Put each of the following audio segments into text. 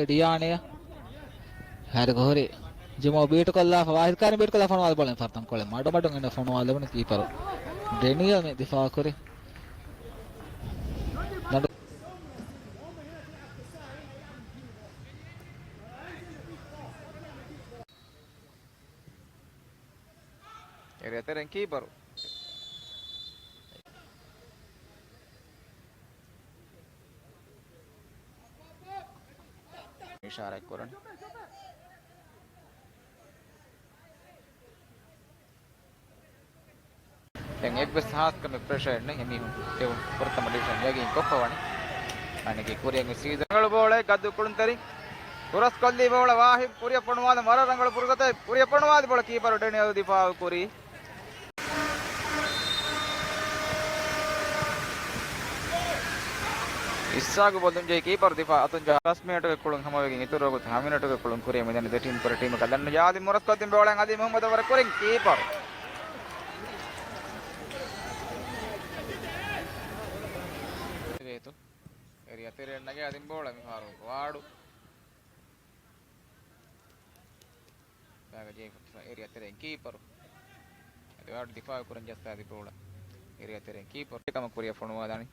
Diane had Hori. Jimo beat Kola, why can beat Kola from Albon for them? Call him Madabadong and the phone all the keeper. Daniel the Fakuri. Area keeper. Ishara Koran. Then egg was half come pressure and him for the Malaysian Yagi Kopawani. And a Korean season. Gadu Kuntari. Kuras Kali Bola Wahi, Puria Ponwa, the Marangal Purgata, Puria Ponwa, the keeper of Daniel the Kuri. Isagu Bodunja keeper the Atunja, Rasmia to Kulun Hamaving, Ituro, Hamina to the Kulun Korea, and the team for a team of Kalanaya, the Morasco and Bola, and the Mumma of a Korean keeper. Area Terra Naga in Bola, Wadu. Area terrain keeper. The fire couldn't just have the bola. Area terrain keeper. Come a Korea from Wadani.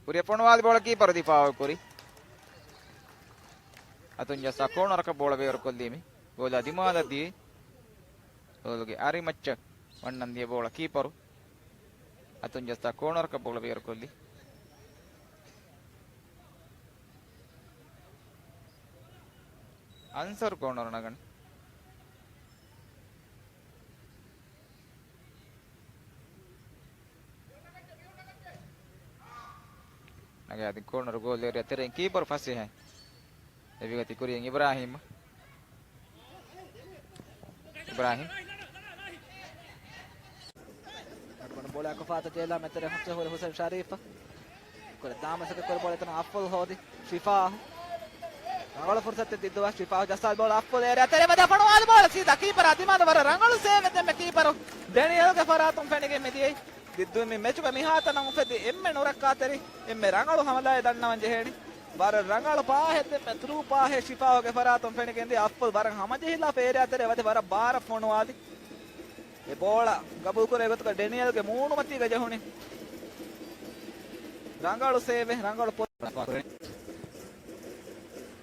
Korea from Wad keeper the power Kuri. Atun just a corner of a bola where Kodimi. Gola the mother the Ari Macha. One and the bola keeper. Atun just a corner of a bola where Kodi. Answer corner Nagan. Naga the corner goal area terrain keeper first hai. If you got the Korean Ibrahim. Bola Kofata Jela Meter Hussein Sharif. Could a dama second ball at an apple hodi. Shifa. All of us at the Dua Shifa just a ball apple area. Tereva for all balls. See the keeper at the mother. Rangal save with the keeper. Daniel Gafaratum Fennig Medi. Did do me match by Mihata and Fed the Immenora Kateri, Immerangal Hamala than now and Jehedi. But a Rangal Pa had them through Pa Shifa Gafaratum Fennig in the apple Baran Hamajila area. There was a bar of Monuadi. Ebola, Gabuko, Daniel, the moon, Matiga Jahuni. Rangal save, Rangal Pot.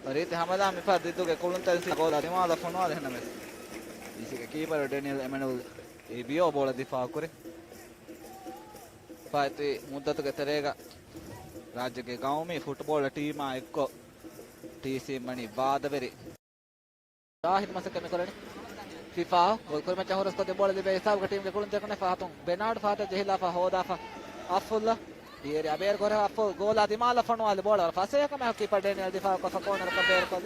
Rate Hamada, Mifa, they took a colonel Gola, the mother for no enemies. This is a keeper, Daniel Emmanuel, a bio bola di Fakure. पाते मुद्दत के तरेगा राज्य के गांव में football team आएको TC मणि बाद बेरे राहित मसक में करने फीफा गोल कर में चाहोरस को दे बॉल दे हिसाब का टीम के कुलन तकने फातों बेनार्ड फाते जहिला फा होदा फा अफुल्ला ये रे अबेर करे अफुल गोल आदि माला फनो वाले बॉल और फासे का मैं कीपर डेनियल दिफा को कॉर्नर का बेर को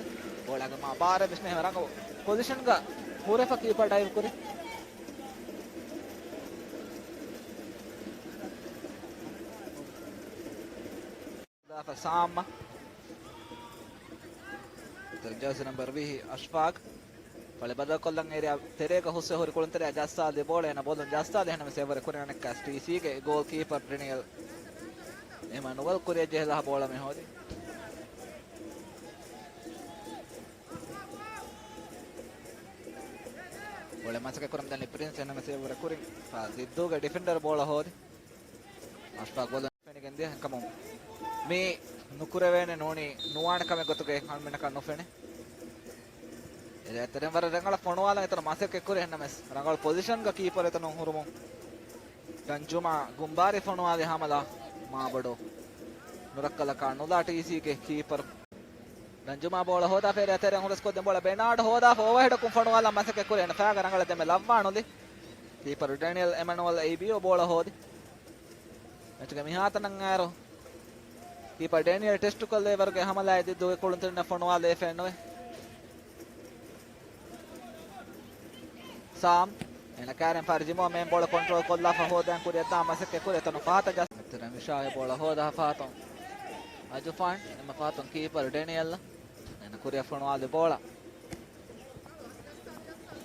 बॉल आगे मा बारे बिस्ने रंग पोजीशन का पूरे फा कीपर डाइव करे Sam jersey number V Ashfaq pale badal kollang area terega husse hori kolontere jasta de bola na bolan jasta de haname severe korane cast TC ke goalkeeper Daniel Emmanuel Korea jehla bola me hodi bola masake koram dani prince haname severe korin fa diddu ge defender bola hodi Ashfaq bola fene gendia kamon me Nukuravene Noni, Nuan Kamagoke, Hanmenaka Nofene. At the Rangal Fonwala at the Masaka Koreanames, Rangal position, the keeper at the Nohurumo. Danjuma, Gumbari Fonwa, the Hamala, Mabado. Nurakalaka, Nulati is keeper. Danjuma Bola Hoda Fair at the Rangal the Bola Bernard Hoda, overhead of Fonwala Masaka Korean, Fagangal at the Melavano. Keeper Daniel Emmanuel Abio Bola Hodi. At Gamihata Nangaro. Keeper Daniel test to call the Verga Hamala did do a colonel Fonwal FNO. Sam and a Karen Farjimo main ball control called Lafa Hoda and Kuriata Masaka Kuritan Fata just Misha Bola Hoda Faton. As you find, I'm a Faton keeper Daniel and a Kuria Fonwal the Bola.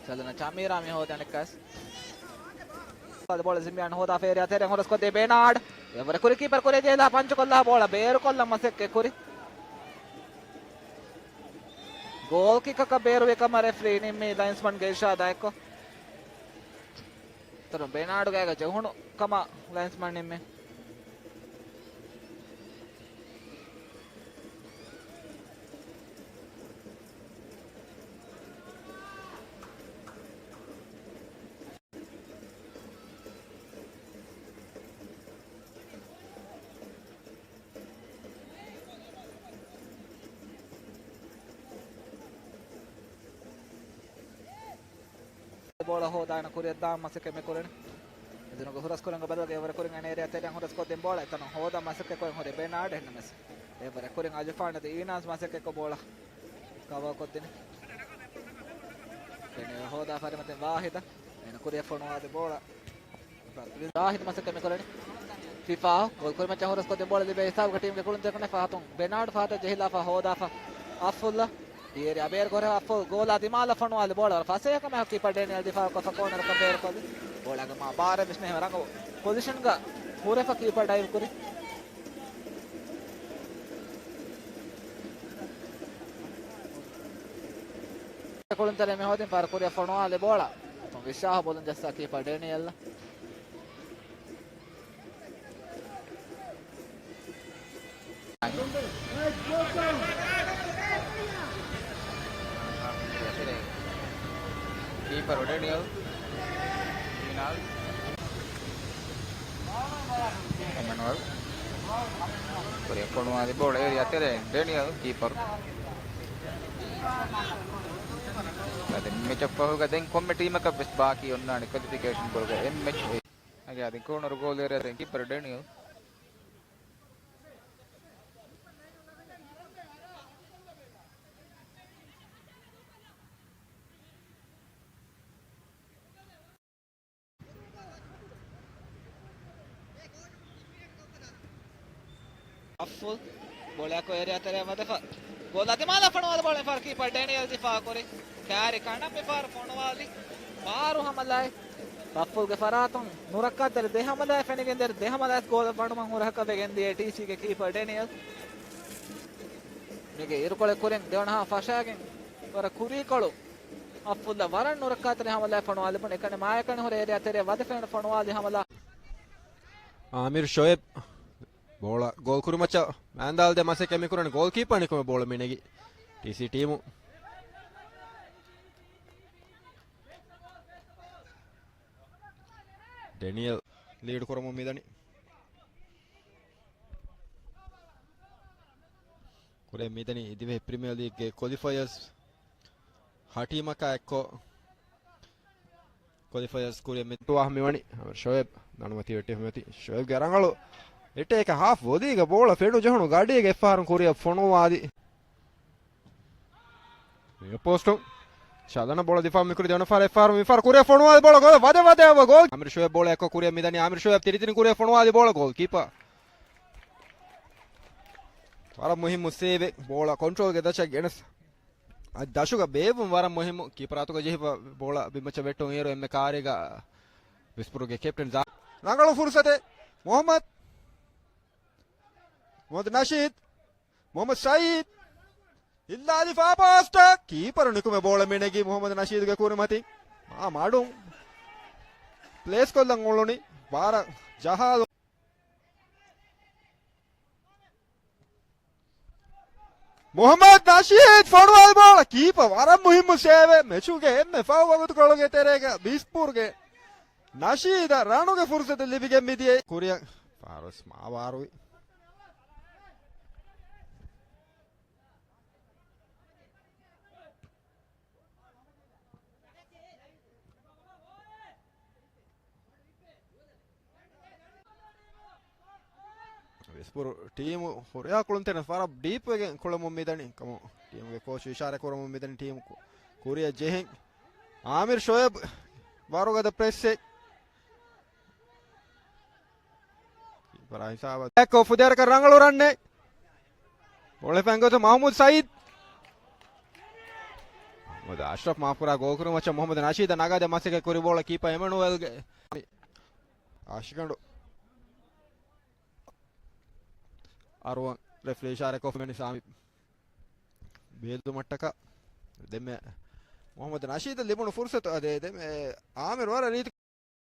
Salana Chamira Miho than a cast. The ball is in Hoda Fair at the Horosco de Bernard. Ever Kuri keeper Kurejela, Panchola, Bola, Bear Cola Masek Kuri. Goal kick का ಬೇರುವೇಕಮ್ಮ referee Nimmi ಲೈನ್ಸ್ಮನ್ ಗೆ ಇರ್ಷಾದ್ ಆಯ್ಕೋ ತರ ಬೇನಾಡು ಗಾಗ ಜಹುಣು ಕಮ ಲೈನ್ಸ್ಮನ್ Nimmi bola hodana kuriya dam masake me koren ಇದನ್ನು ಹುರಸ್ಕೊರಂಗ ಬದಲಾಗಿ ಅವರ ಕೊರಿಂಗ ನೇರಿಯ ತೆರೆ ಹುರಸ್ಕೊದ್ದೆ ಬೋಳ ತನ ಹೋದ ಮಸಕ್ಕೆ ಕೊರಿಂಗ ಹೊರೆ ಬೇನಾಡ್ ಹೆಣ್ಣ ಮೆಸ್ ಎವರ ಕೊರಿಂಗ ಅಜಫಾಣದ ಈನಾಸ್ ಮಸಕ್ಕೆ ಕೊ ಬೋಳ ಕವ ಕೊದ್ದಿನಿ ಬೆನೆ ಹೋದ ಫಾರೆ ಮತ್ತೆ ವಾಹಿದ ಎನ ಕೊರಿಯ ಫೋಣವಾದ ಬೋಳ ವಾಹಿದ ಮಸಕ್ಕೆ ಮೆ ಕೊರನಿ ಫಿಫಾ ಗೋಲ್ ಕೊರಿ ಮಚ್ಚ ಹುರಸ್ಕೊದ್ದೆ ಬೋಳ ದಿ ಬೇಸಾವ್ ಗ ಟೀಮ್ ಗೆ ಕುಳುಂತೆ ಕನೆ ಫಾತುಂ ಬೇನಾಡ್ ಫಾತ ಜಹಿಲಾಫಾ ಹೋದಾಫಾ ಅಫುಲ್ಲಾ ये अबेर गोरे अफो गोला दिमाला फणो वाले बॉलर फसे का मैं कीपर डेनियल दिफा को फकोनर का बेर को बोला का मा बारे बिस्ने रंग पोजीशन का पूरे फ कीपर डाइव करी कोलंतरे में होते पर कोरिया फणो वाले बोला तो विशाह बोलन जैसा keeper Daniel Keeper Daniel final Emmanuel Korea Ponua di bola area tere Daniel keeper ada match up hoga den komme team ka best baki onnani qualification bolga match age adi corner goal area den keeper Daniel full bola ko area tere madafa gola de mala fanwala bola far keeper Daniel difa kore carry kana me far fanwali maru hamalai full ge faraton nurakka der de hamalai fenigen der de hamalai goal bandu man uraka begen de TC ge keeper Daniel mege irukole koren devana ha fashagen ora kuri kolu full da waran nurakka tere hamalai fanwali pun ekane maayakane hore area tere wada fen fanwali hamala Amir Shoaib bola gol kuru macha mandal de mase kemi kurani goalkeeper ni kome bola minegi TC team Daniel lead kuramu midani kure midani idive Premier League ge qualifiers hatimaka ekko qualifiers kure mitu ahmiwani Amir Shoaib nanumati vetti ahmati Shoaib ge arangalu इटे एक half वोदी का बोल फेडू जहनु गाड़ी के FR Korea फोनो आदि ये पोस्ट शादना बोल दिफा में कुरी देना फार एफआर कोरिया फोनो आदि बोल गोल वादे वादे अब गोल आमिर शोएब बोल एको कोरिया मिदानी आमिर शोएब तिरितिन कोरिया फोनो आदि बोल गोल कीपर वार मुहिम सेवे बोल कंट्रोल के दशक गेनस दशुग बेव वार मुहिम कीपर आतो जेहि बोल बिमच वेटो एरो एम कारेगा विस्पुर के कैप्टन जा रंगलो फुर्सते Mohammad Nasheed Mohammad Saeed illa difa post keeper nikume bola menegi Mohammad Nasheed ge kore mati ma madum place kollan oloni bara jahal Mohammad Nasheed forward bola keeper wara muhim save mechuge emme faw wagutu kologe terega bispur ge Nasheed ranu ge fursat libige midie korea faros ma warui Spur team horea kulunten fara deep ge kolamu midani kamu team ge coach ishara koramu midani team Korea Jehen Amir Shoaib baroga the press se para hisaba back off der ka rangalu ranne ole pango to Mahmoud Saeed moda Ashraf Mahpura gokuru macha Mohammad Nasheed nagade masake kori bola keeper Emmanuel ge ashikandu Arwan refresh are ko meni sami bedu mattaka දෙම මොහමද නශීද ලිබුණු ෆුර්සත අදේ දෙම ආමිර වර රීති